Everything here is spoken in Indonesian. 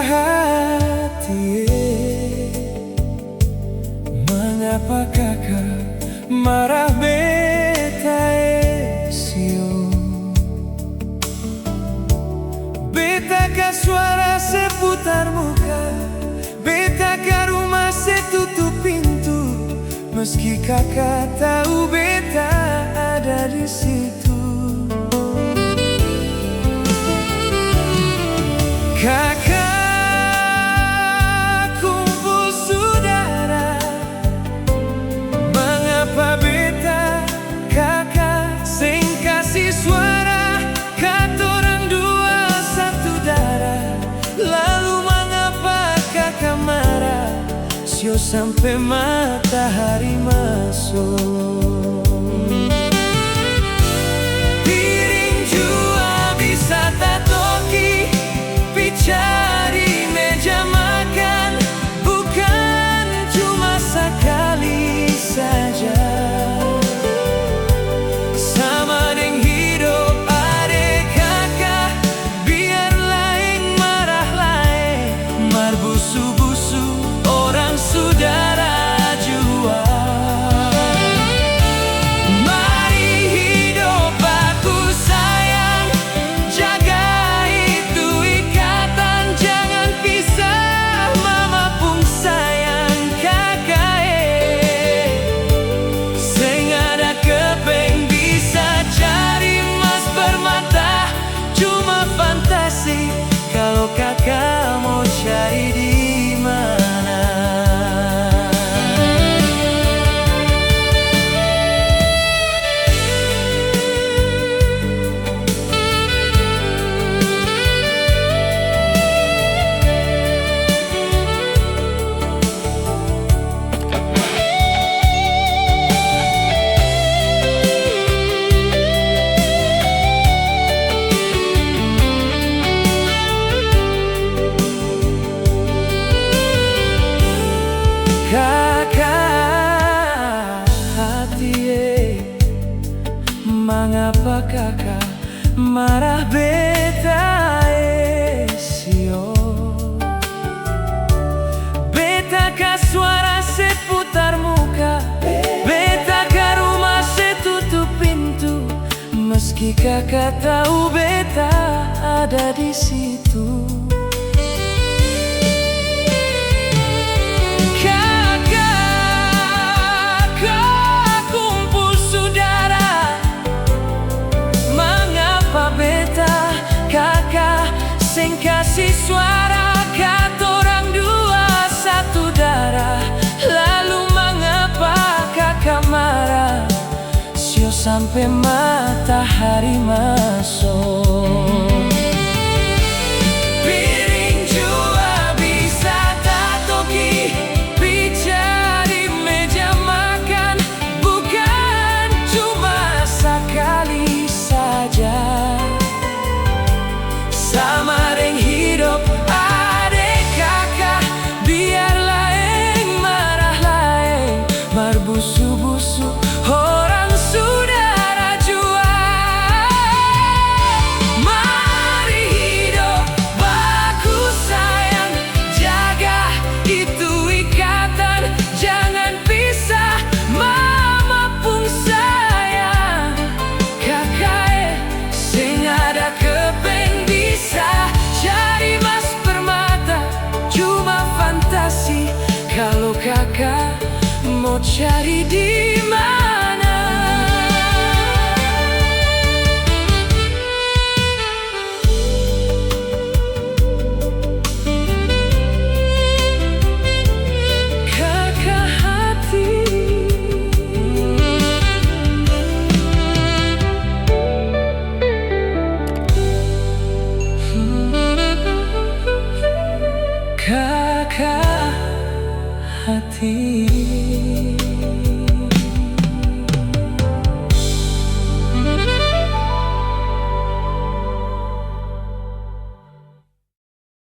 hati, mengapa kakak marah beta sio? Beta ka suara seputar muka, beta ka rumah setutup pintu, meski kakak tahu beta ada di situ. Kakak kumpul saudara, mengapa beta kakak sing kasih suara, katorang dua satu darah. Lalu mengapa kakak marah, sio sampai matahari masuk? Cari meja makan bukan cuma sekali saja. Sama deng hidup adek kakak, biar lain marah lain, mar busu-busu orang saudara jua. Mari hidup aku sayang, jaga fantasi. Kalau kakak mau cari di mana? Kakak hati, mengapa kakak marah beta sio? Beta ka suara seputar muka, beta ka rumah setutup pintu, meski kakak tahu beta ada di situ. Sing kasih suara, katorang dua satu darah. Lalu mengapa kakak marah, sio sampai matahari masuk? Piring jua bisa tatoki, bicara meja makan bukan cuma sekali saja. Sama deng hidup adek kakak, biar lain marah lain, mar busu-busu orang saudara jua. Mari hidup baku sayang, jaga itu ikatan, jangan pisah mama pun sayang. Kakak sing ada kepeng cari mas permata, cuma fantasi. Kalau kakak mau cari di mana? Kakak hati, kakak hati.